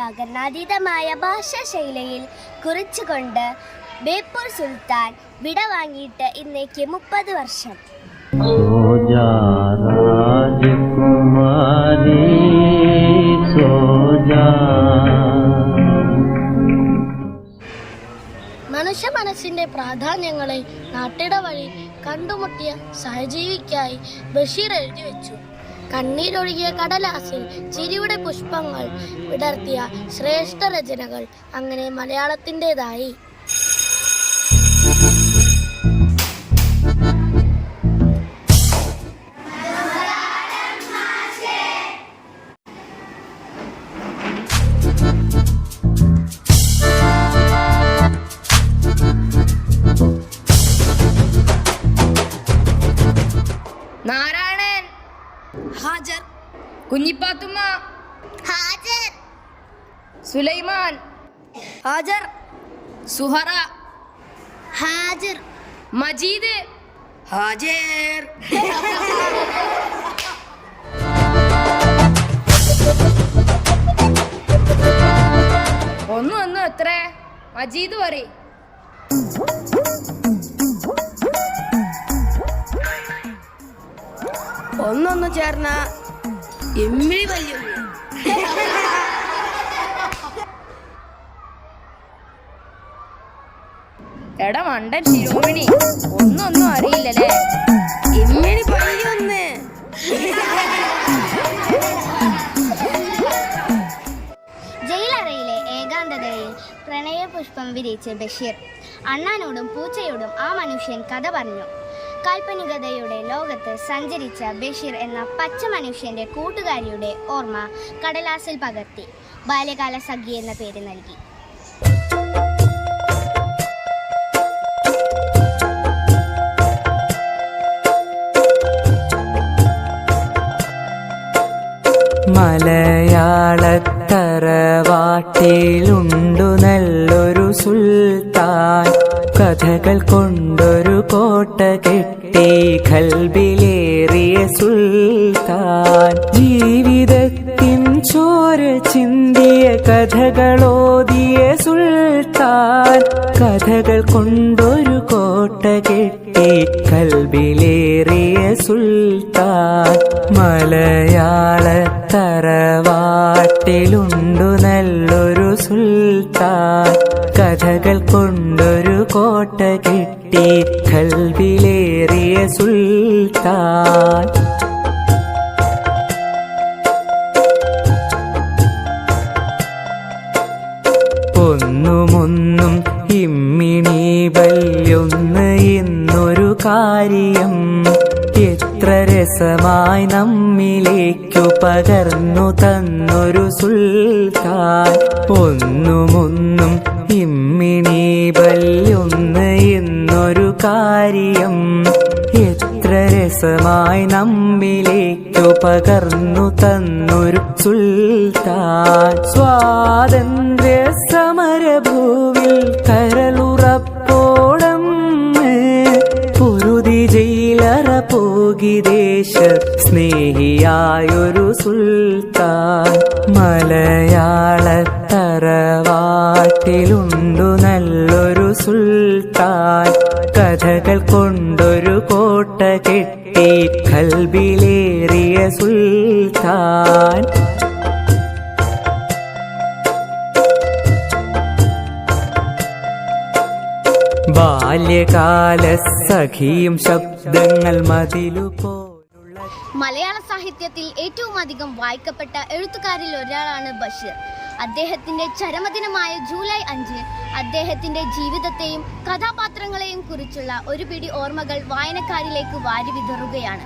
വർണ്ണാകരണാതീതമായ ഭാഷാശൈലിയിൽ കുറിച്ചുകൊണ്ട് ബേപ്പൂർ സുൽത്താൻ വിട വാങ്ങിയിട്ട് ഇന്നേക്ക് 30 വർഷം. മനുഷ്യ മനസ്സിന്റെ പ്രാധാന്യങ്ങളെ നാട്ടിട വഴി കണ്ടുമുട്ടിയ സഹജീവിക്കായി ബഷീർ എഴുതി വെച്ചു. കണ്ണീരൊഴുകിയ കടലാസിൽ ചിരിയുടെ പുഷ്പങ്ങൾ വിടർത്തിയ ശ്രേഷ്ഠ രചനകൾ അങ്ങനെ മലയാളത്തിൻ്റെതായി. നാരായണൻ, ഹാജർ. കുഞ്ഞിപ്പാത്തുമ്മ, ഹാജർ. സുലൈമാൻ, ഹാജർ. സുഹറ, ഹാജർ. മജീദ്, ഹാജർ. ഒന്നും എത്ര മജീദ് പറയും. ഒന്നൊന്ന് ചേർന്ന എമ്മിഴി വലിയ എടാ മണ്ടൻ ശിരോമിണി, ഒന്നും അറിയില്ലല്ലേ? എമ്മിഴി പയ്യൊന്ന്. ജയിലറയിലെ ഏകാന്തതയിൽ പ്രണയപുഷ്പം വിരിച്ച ബഷീർ അണ്ണാനോടും പൂച്ചയോടും ആ മനുഷ്യൻ കഥ പറഞ്ഞു. കാൽപ്പനികതയുടെ ലോകത്ത് സഞ്ചരിച്ച ബഷീർ എന്ന പച്ച മനുഷ്യന്റെ കൂട്ടുകാരിയുടെ ഓർമ്മ കടലാസിൽ പകർത്തി ബാല്യകാല സഖി എന്ന പേര് നൽകി. മലയാളത്തറവാട്ടിലുണ്ടു നല്ലൊരു സുൽത്താൻ, കഥകൾ കൊണ്ടൊരു കോട്ട കെട്ടി ഖൽബിലേറിയ സുൽത്താൻ. ജീവിതത്തിൻ ചോര ചിന്തിയ കഥകളോതിയ സുൽത്താൻ, കഥകൾ കൊണ്ടൊരു കോട്ട കെട്ടി ഖൽബിലേറിയ സുൽത്താൻ. മലയാളത്തറവാട്ടിലുണ്ടു നല്ലൊരു സുൽത്താൻ, കഥകൾ കൊണ്ടൊരു കോട്ട കെട്ടി ഖൽബിലേറിയ സുൽത്താൻ. ഒന്നുമൊന്നും ഇമ്മിണി വല്യൊന്ന് എന്നൊരു കാര്യം എത്ര രസമായി നമ്മിലേക്കു പകർന്നു തന്നൊരു സുൽത്താൻ. ഒന്നുമൊന്നും ഇമ്മിണി വല്യൊന്ന് എന്നൊരു കാര്യം എത്ര രസമായി നമ്മിലേക്കു പകർന്നു തന്നൊരു സുൽത്താൻ. സ്വാതന്ത്ര്യ സമരഭൂവിൽ കരളുറപ്പോളം പൊരുതി ജയിലറ പോകി ദേശ സ്നേഹിയായൊരു സുൽത്താൻ. മലയാളത്തറവാട്ടിലുണ്ടു നല്ലൊരു സുൽത്താൻ, കഥകൾ കൊണ്ടൊരു കോട്ട കെട്ടി ഖൽബിലേറിയ സുൽത്താൻ. ബാല്യകാല സഖിയും ശബ്ദങ്ങൾ മതിലുപോ. മലയാള സാഹിത്യത്തിൽ ഏറ്റവും അധികം വായിക്കപ്പെട്ട എഴുത്തുകാരിൽ ഒരാളാണ് ബഷീർ. അദ്ദേഹത്തിന്റെ ചരമദിനമായ ജൂലൈ 5 അദ്ദേഹത്തിന്റെ ജീവിതത്തെയും കഥാപാത്രങ്ങളെയും കുറിച്ചുള്ള ഒരു പിടി ഓർമ്മകൾ വായനക്കാരിലേക്ക് വാരി വിതറുകയാണ്.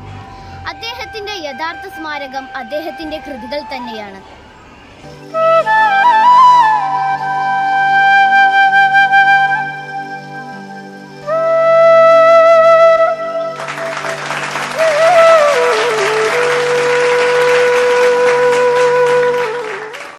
അദ്ദേഹത്തിന്റെ യഥാർത്ഥ സ്മാരകം അദ്ദേഹത്തിന്റെ കൃതികൾ തന്നെയാണ്.